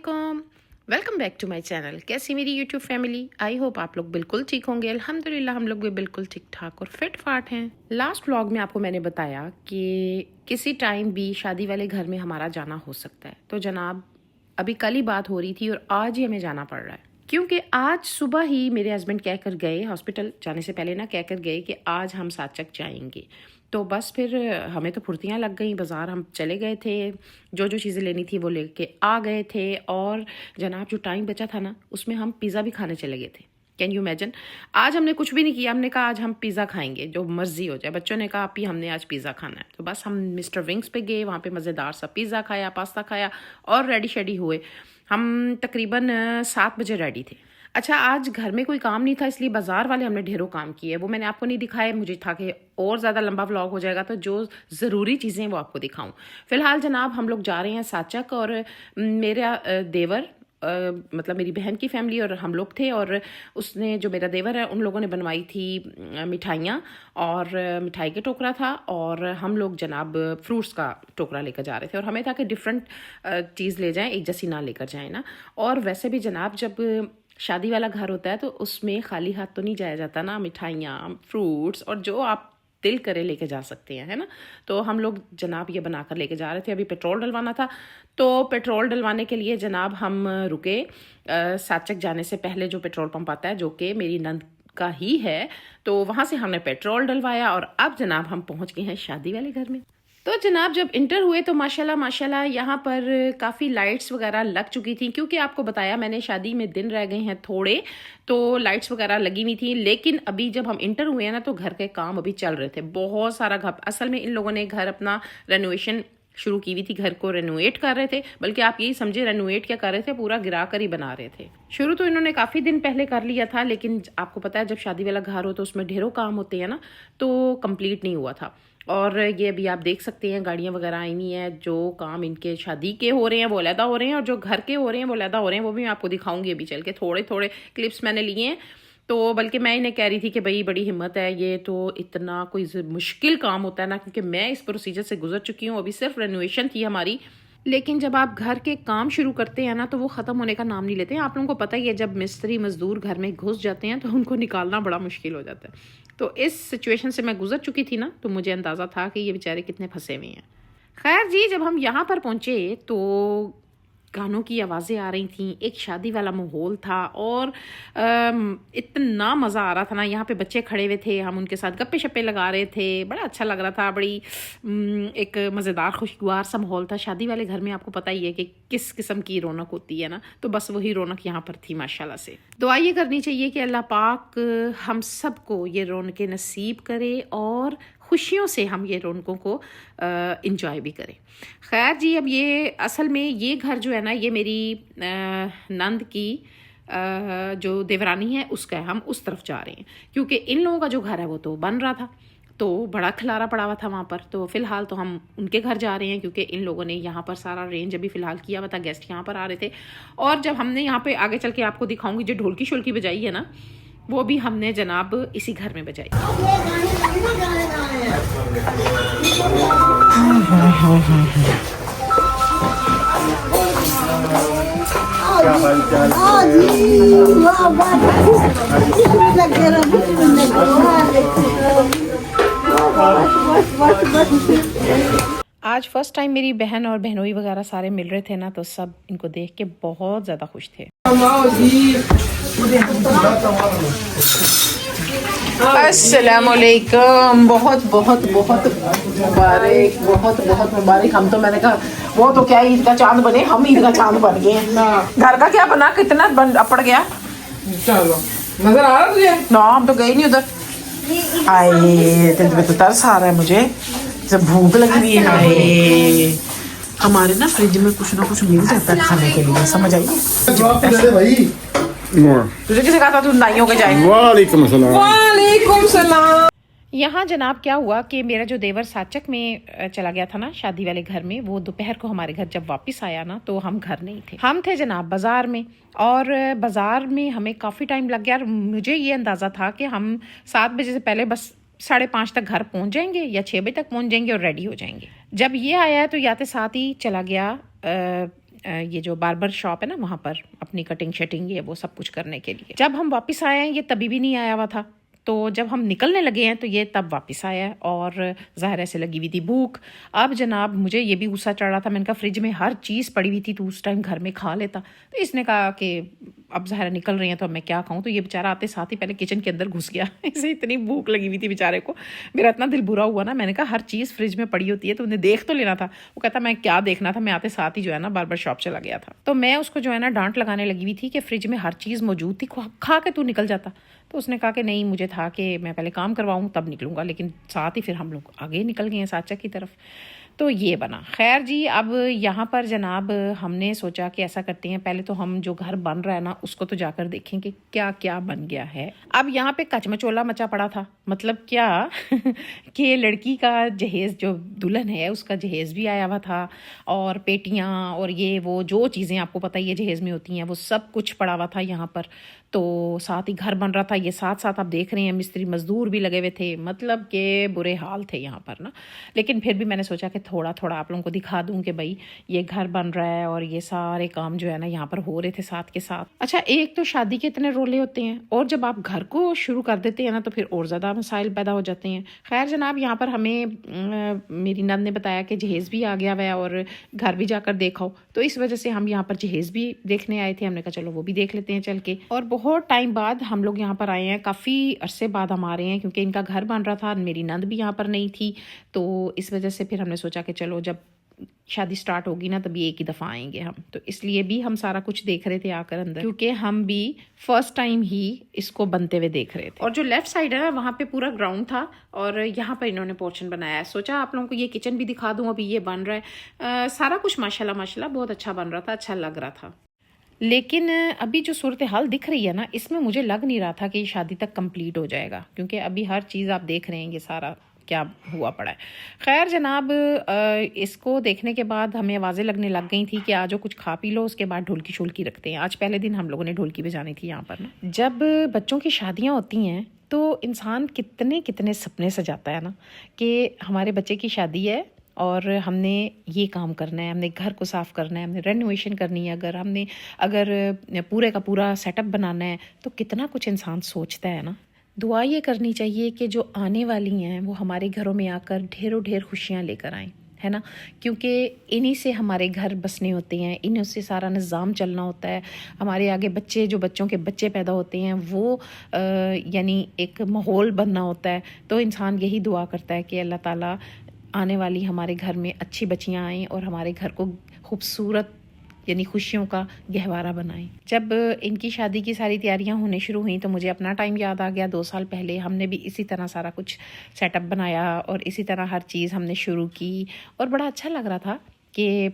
वालेकुम, welcome back to my channel. कैसी मेरी यूट्यूब फैमिली? आई होप आप लोग बिल्कुल ठीक होंगे। अल्हम्दुलिल्लाह हम लोग भी बिल्कुल ठीक ठाक और फिट फाट हैं। लास्ट व्लॉग में आपको मैंने बताया कि किसी टाइम भी शादी वाले घर में हमारा जाना हो सकता है। तो जनाब अभी कल ही बात हो रही थी और आज ही हमें जाना पड़ रहा है, क्योंकि आज सुबह ही मेरे हस्बैंड कह कर गए, हॉस्पिटल जाने से पहले ना कह कर गए कि आज हम साचक जाएंगे। तो बस फिर हमें तो फुर्तियाँ लग गई, बाज़ार हम चले गए थे, जो जो चीज़ें लेनी थी वो लेके आ गए थे। और जनाब जो टाइम बचा था ना उसमें हम पिज़्ज़ा भी खाने चले गए थे। Can you imagine? आज हमने कुछ भी नहीं किया, हमने कहा आज हम पिज़्ज़ा खाएंगे, जो मर्जी हो जाए। बच्चों ने कहा आप ही हमने आज पिज़्ज़ा खाना है, तो बस हम मिस्टर विंग्स पे गए, वहाँ पे मज़ेदार सा पिज़्ज़ा खाया, पास्ता खाया और रेडी शेडी हुए। हम तकरीबन 7 बजे रेडी थे। अच्छा, आज घर में कोई काम नहीं था, इसलिए बाजार वाले हमने ढेरों काम किए। वो मैंने आपको नहीं दिखाए, मुझे था कि और ज़्यादा लंबा व्लॉग हो जाएगा, तो जो ज़रूरी चीज़ें वो आपको दिखाऊं। फ़िलहाल जनाब हम लोग जा रहे हैं साचक, और मेरा देवर मतलब मेरी बहन की फैमिली और हम लोग थे, और उसने जो मेरा देवर है उन लोगों ने बनवाई थी मिठाइयाँ, और मिठाई के टोकरा था, और हम लोग जनाब फ्रूट्स का टोकरा लेकर जा रहे थे। और हमें था कि डिफरेंट चीज़ ले जाएं, एक जैसी ना लेकर जाएं ना। और वैसे भी जनाब जब शादी वाला घर होता है तो उसमें खाली हाथ तो नहीं जाया जाता ना, मिठाइयाँ, फ्रूट्स और जो आप दिल करे लेके जा सकते हैं, है ना। तो हम लोग जनाब ये बनाकर लेके जा रहे थे। अभी पेट्रोल डलवाना था, तो पेट्रोल डलवाने के लिए जनाब हम रुके साचक जाने से पहले जो पेट्रोल पंप आता है, जो कि मेरी नंद का ही है, तो वहाँ से हमने पेट्रोल डलवाया और अब जनाब हम पहुँच गए हैं शादी वाले घर में। तो जनाब जब इंटर हुए तो माशाल्लाह माशाल्लाह यहाँ पर काफ़ी लाइट्स वगैरह लग चुकी थी, क्योंकि आपको बताया मैंने शादी में दिन रह गए हैं थोड़े, तो लाइट्स वगैरह लगी हुई थी। लेकिन अभी जब हम इंटर हुए हैं ना तो घर के काम अभी चल रहे थे, बहुत सारा घर। असल में इन लोगों ने घर अपना रेनोवेशन शुरू की हुई थी, घर को रेनोवेट कर रहे थे, बल्कि आप यही समझे रेनोवेट क्या कर रहे थे, पूरा गिरा कर ही बना रहे थे। शुरू तो इन्होंने काफ़ी दिन पहले कर लिया था, लेकिन आपको पता है जब शादी वाला घर हो तो उसमें ढेरों काम होते हैं ना, तो कंप्लीट नहीं हुआ था। और ये अभी आप देख सकते हैं गाड़ियाँ वगैरह आई हुई हैं, जो काम इनके शादी के हो रहे हैं वो अलहदा हो रहे हैं, और जो घर के हो रहे हैं वो अलहदा हो रहे हैं। वो भी मैं आपको दिखाऊंगी अभी चल के, थोड़े थोड़े क्लिप्स मैंने लिए हैं। तो बल्कि मैं इन्हें कह रही थी कि भाई बड़ी हिम्मत है, ये तो इतना कोई मुश्किल काम होता है ना, क्योंकि मैं इस प्रोसीजर से गुजर चुकी हूँ। अभी सिर्फ रेनोवेशन थी हमारी, लेकिन जब आप घर के काम शुरू करते हैं ना तो वो ख़त्म होने का नाम नहीं लेते हैं। आप लोगों को पता ही है, जब मिस्त्री मजदूर घर में घुस जाते हैं तो उनको निकालना बड़ा मुश्किल हो जाता है। तो इस सिचुएशन से मैं गुजर चुकी थी ना, तो मुझे अंदाज़ा था कि ये बेचारे कितने फंसे हुए हैं। खैर जी, जब हम यहाँ पर पहुँचे तो गानों की आवाज़ें आ रही थी, एक शादी वाला माहौल था, और इतना मज़ा आ रहा था ना। यहाँ पे बच्चे खड़े हुए थे, हम उनके साथ गप्पे शप्पे लगा रहे थे, बड़ा अच्छा लग रहा था। बड़ी एक मज़ेदार खुशगवार सा माहौल था। शादी वाले घर में आपको पता ही है कि किस किस्म की रौनक होती है ना, तो बस वही रौनक यहाँ पर थी माशाल्लाह से। दुआ ये करनी चाहिए कि अल्लाह पाक हम सबको ये रौनकें नसीब करे और खुशियों से हम ये रौनकों को इंजॉय भी करें। खैर जी, अब ये असल में ये घर जो है ना, ये मेरी नंद की जो देवरानी है उसका है। हम उस तरफ जा रहे हैं क्योंकि इन लोगों का जो घर है वो तो बन रहा था, तो बड़ा खलारा पड़ा हुआ था वहाँ पर। तो फिलहाल तो हम उनके घर जा रहे हैं, क्योंकि इन लोगों ने यहाँ पर सारा अरेंज अभी फ़िलहाल किया हुआ था, गेस्ट यहाँ पर आ रहे थे। और जब हमने यहाँ पे आगे चल के आपको दिखाऊंगी जो ढोलकी शोलकी बजाई है ना, वो भी हमने जनाब इसी घर में बजाई। आज फर्स्ट टाइम मेरी बहन और बहनोई वगैरह सारे मिल रहे थे ना, तो सब इनको देख के बहुत ज़्यादा खुश थे। अस्सलामुअलैकुम, बहुत बहुत बहुत मुबारक, बहुत बहुत मुबारक। हम तो, मैंने कहा वो तो क्या ईद का चांद बने, हम ईद का चांद बन गए हैं। घर का क्या बना, कितना पड़ गया। चलो नजर आ रहा तुझे ना, हम तो गए नहीं उधर। आए तो तरस आ रहा है मुझे, जब भूख लगी हुई है। हमारे ना फ्रिज में कुछ ना कुछ मिल जाता है खाने के लिए, समझ आई? तुझे किसे कहा था तू नाइयों के जाए? वालेकुम सलाम। वालेकुम सलाम। यहाँ जनाब क्या हुआ कि मेरा जो देवर साचक में चला गया था ना शादी वाले घर में, वो दोपहर को हमारे घर जब वापस आया ना, तो हम घर नहीं थे, हम थे जनाब बाज़ार में। और बाज़ार में हमें काफ़ी टाइम लग गया। मुझे ये अंदाज़ा था कि हम 7 बजे से पहले बस 5:30 तक घर पहुँच जाएंगे या 6 बजे तक पहुँच जाएंगे और रेडी हो जाएंगे। जब ये आया तो याते साथ ही चला गया ये जो बार्बर शॉप है ना, वहाँ पर अपनी कटिंग शटिंग ये वो सब कुछ करने के लिए। जब हम वापस आए हैं ये तभी भी नहीं आया हुआ था, तो जब हम निकलने लगे हैं तो ये तब वापस आया है और ज़ाहिर ऐसे लगी हुई थी भूख। अब जनाब मुझे ये भी गुस्सा चढ़ रहा था, मैंने कहा फ्रिज में हर चीज़ पड़ी हुई थी, तो उस टाइम घर में खा लेता। तो इसने कहा कि अब ज़ाहिर निकल रही हैं तो अब मैं क्या खाऊं, तो ये बेचारा आते साथ ही पहले किचन के अंदर घुस गया। इसे इतनी भूख लगी हुई थी बेचारे को, मेरा इतना दिल बुरा हुआ ना। मैंने कहा हर चीज़ फ्रिज में पड़ी होती है तो उन्हें देख तो लेना था। वो कहता मैं क्या देखना था, मैं आते साथ ही जो है ना बार्बर शॉप चला गया था। तो मैं उसको जो है ना डांट लगाने लगी हुई थी कि फ्रिज में हर चीज़ मौजूद थी, खा के तू निकल जाता। तो उसने कहा कि नहीं, मुझे था कि मैं पहले काम करवाऊँ तब निकलूँगा, लेकिन साथ ही फिर हम लोग आगे निकल गए हैं साचा की तरफ। तो ये बना। खैर जी, अब यहाँ पर जनाब हमने सोचा कि ऐसा करते हैं, पहले तो हम जो घर बन रहा है ना उसको तो जाकर देखें कि क्या क्या बन गया है। अब यहाँ पे कचमचोला मचा पड़ा था, मतलब क्या कि लड़की का जहेज़, जो दुल्हन है उसका जहेज़ भी आया हुआ था, और पेटियाँ और ये वो जो चीज़ें आपको पता ही है जहेज़ में होती हैं वो सब कुछ पड़ा हुआ था यहाँ पर। तो साथ ही घर बन रहा था, ये साथ साथ आप देख रहे हैं मिस्त्री मजदूर भी लगे हुए थे, मतलब कि बुरे हाल थे यहाँ पर ना। लेकिन फिर भी मैंने सोचा कि थोड़ा थोड़ा आप लोगों को दिखा दूं कि भाई ये घर बन रहा है और ये सारे काम जो है ना यहाँ पर हो रहे थे साथ के साथ। अच्छा, एक तो शादी के इतने रोले होते हैं, और जब आप घर को शुरू कर देते हैं ना तो फिर और ज़्यादा मसाइल पैदा हो जाते हैं। खैर जनाब, यहाँ पर हमें मेरी नंद ने बताया कि जहेज़ भी आ गया हुआ है और घर भी जाकर देखो, तो इस वजह से हम यहाँ पर जहेज़ भी देखने आए थे। हमने कहा चलो वो भी देख लेते हैं चल के। और बहुत टाइम बाद हम लोग यहाँ पर आए हैं, काफ़ी अरसे बाद हम आ रहे हैं, क्योंकि इनका घर बन रहा था, मेरी नंद भी यहाँ पर नहीं थी, तो इस वजह से फिर हमने सोचा कि चलो जब शादी स्टार्ट होगी ना तभी एक ही दफ़ा आएंगे हम, तो इसलिए भी हम सारा कुछ देख रहे थे आकर अंदर, क्योंकि हम भी फर्स्ट टाइम ही इसको बनते हुए देख रहे थे। और जो लेफ्ट साइड है ना वहाँ पे पूरा ग्राउंड था, और यहाँ पर इन्होंने पोर्शन बनाया है। सोचा आप लोगों को ये किचन भी दिखा दूँ, अभी ये बन रहा है। सारा कुछ माशाल्लाह माशाल्लाह बहुत अच्छा बन रहा था, अच्छा लग रहा था। लेकिन अभी जो सूरत हाल दिख रही है ना, इसमें मुझे लग नहीं रहा था कि शादी तक कंप्लीट हो जाएगा, क्योंकि अभी हर चीज़ आप देख रहे हैं ये सारा क्या हुआ पड़ा है। खैर जनाब, इसको देखने के बाद हमें आवाज़ें लगने लग गई थी कि आज कुछ खा पी लो, उसके बाद ढोलकी शोलकी रखते हैं। आज पहले दिन हम लोगों ने ढोलकी बजानी थी यहाँ पर ना। जब बच्चों की शादियाँ होती हैं तो इंसान कितने कितने सपने सजाता है ना, कि हमारे बच्चे की शादी है और हमने ये काम करना है, हमने घर को साफ़ करना है, हमने रेनोवेशन करनी है, अगर पूरे का पूरा सेटअप बनाना है, तो कितना कुछ इंसान सोचता है ना। दुआ ये करनी चाहिए कि जो आने वाली हैं वो हमारे घरों में आकर ढेरों ढेर खुशियाँ लेकर आएँ, है ना, क्योंकि इन्हीं से हमारे घर बसने होते हैं, इन्हीं से सारा निज़ाम चलना होता है। हमारे आगे बच्चे, जो बच्चों के बच्चे पैदा होते हैं वो यानी एक माहौल बनना होता है। तो इंसान यही दुआ करता है कि अल्लाह ताला आने वाली हमारे घर में अच्छी बच्चियाँ आएँ और हमारे घर को खूबसूरत यानी खुशियों का गहवारा बनाएं। जब इनकी शादी की सारी तैयारियां होने शुरू हुई तो मुझे अपना टाइम याद आ गया। 2 साल पहले हमने भी इसी तरह सारा कुछ सेटअप बनाया और इसी तरह हर चीज़ हमने शुरू की, और बड़ा अच्छा लग रहा था कि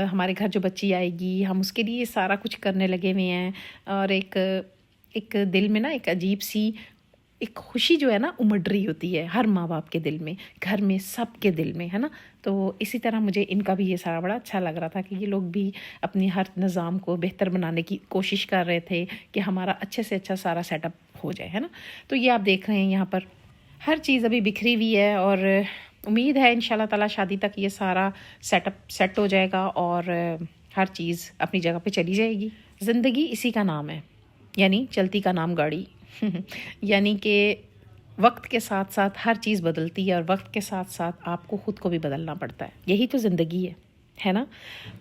हमारे घर जो बच्ची आएगी हम उसके लिए सारा कुछ करने लगे हुए हैं। और एक दिल में ना एक अजीब सी एक खुशी जो है ना उमड़ रही होती है हर माँ बाप के दिल में, घर में सब के दिल में, है ना। तो इसी तरह मुझे इनका भी ये सारा बड़ा अच्छा लग रहा था कि ये लोग भी अपनी हर निज़ाम को बेहतर बनाने की कोशिश कर रहे थे कि हमारा अच्छे से अच्छा सारा सेटअप हो जाए, है ना। तो ये आप देख रहे हैं यहाँ पर हर चीज़ अभी बिखरी हुई है, और उम्मीद है इंशाल्लाह ताला शादी तक ये सारा सेटअप सेट हो जाएगा और हर चीज़ अपनी जगह पे चली जाएगी। ज़िंदगी इसी का नाम है, यानी चलती का नाम गाड़ी। यानी कि वक्त के साथ साथ हर चीज़ बदलती है और वक्त के साथ साथ आपको ख़ुद को भी बदलना पड़ता है, यही तो ज़िंदगी है ना।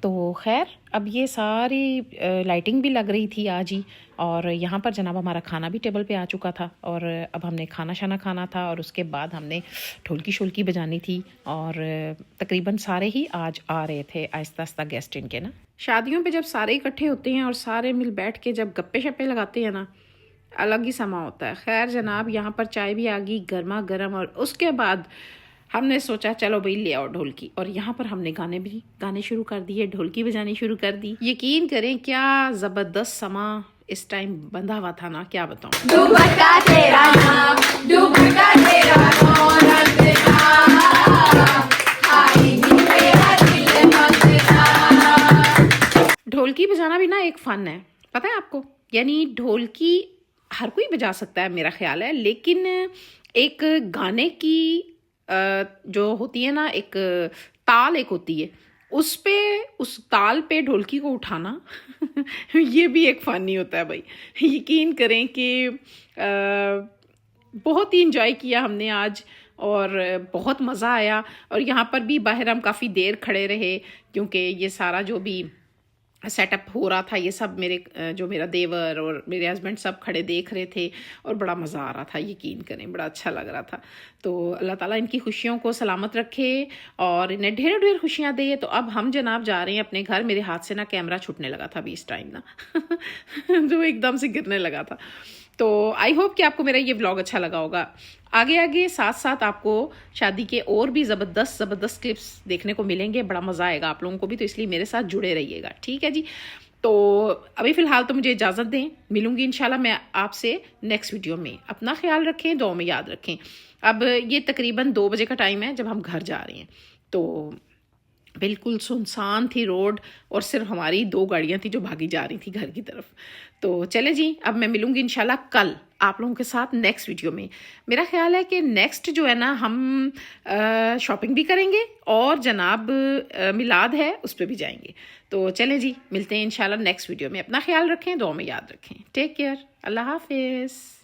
तो खैर अब ये सारी लाइटिंग भी लग रही थी आज ही, और यहाँ पर जनाब हमारा खाना भी टेबल पे आ चुका था, और अब हमने खाना शाना खाना था और उसके बाद हमने ढोलकी शोलकी बजानी थी। और तकरीबन सारे ही आज आ रहे थे आहिस्ता आहिस्ता गेस्ट इनके ना। शादियों पे जब सारे इकट्ठे होते हैं और सारे मिल बैठ के जब गप्पे शप्पे लगाते हैं ना, अलग ही समा होता है। खैर जनाब, यहाँ पर चाय भी आ गई गर्मा गर्म, और उसके बाद हमने सोचा चलो भाई ले आओ ढोलकी, और यहाँ पर हमने गाने शुरू कर दिए, ढोलकी बजानी शुरू कर दी। यकीन करें क्या ज़बरदस्त समा इस टाइम बंधा हुआ था ना, क्या बताऊँ। ढोलकी बजाना भी ना एक फ़न है, पता है आपको। यानी ढोलकी हर कोई बजा सकता है मेरा ख्याल है, लेकिन एक गाने की जो होती है ना एक ताल एक होती है, उस पे, उस ताल पे ढोलकी को उठाना ये भी एक फ़न नहीं होता है भाई। यकीन करें कि बहुत ही इंजॉय किया हमने आज, और बहुत मज़ा आया। और यहाँ पर भी बाहर हम काफ़ी देर खड़े रहे, क्योंकि ये सारा जो भी सेटअप हो रहा था ये सब मेरे जो मेरा देवर और मेरे हस्बैंड सब खड़े देख रहे थे, और बड़ा मज़ा आ रहा था, यकीन करें बड़ा अच्छा लग रहा था। तो अल्लाह ताला इनकी खुशियों को सलामत रखे और इन्हें ढेर ढेर खुशियाँ दे। तो अब हम जनाब जा रहे हैं अपने घर। मेरे हाथ से ना कैमरा छूटने लगा था अभी इस टाइम ना जो एकदम से गिरने लगा था। तो आई होप कि आपको मेरा ये व्लॉग अच्छा लगा होगा। आगे आगे साथ साथ आपको शादी के और भी ज़बरदस्त ज़बरदस्त क्लिप्स देखने को मिलेंगे। बड़ा मज़ा आएगा आप लोगों को भी, तो इसलिए मेरे साथ जुड़े रहिएगा, ठीक है जी। तो अभी फ़िलहाल तो मुझे इजाज़त दें, मिलूंगी इंशाल्लाह मैं आपसे नेक्स्ट वीडियो में। अपना ख्याल रखें, दुआ में याद रखें। अब ये तकरीबन 2 बजे का टाइम है जब हम घर जा रहे हैं। तो बिल्कुल सुनसान थी रोड, और सिर्फ हमारी 2 गाड़ियां थी जो भागी जा रही थी घर की तरफ। तो चले जी, अब मैं मिलूंगी इंशाल्लाह कल आप लोगों के साथ नेक्स्ट वीडियो में। मेरा ख्याल है कि नेक्स्ट जो है ना, हम शॉपिंग भी करेंगे और जनाब मिलाद है उस पर भी जाएंगे। तो चलें जी, मिलते हैं इंशाल्लाह नेक्स्ट वीडियो में। अपना ख्याल रखें, दुआ में याद रखें। टेक केयर, अल्लाह हाफिज़।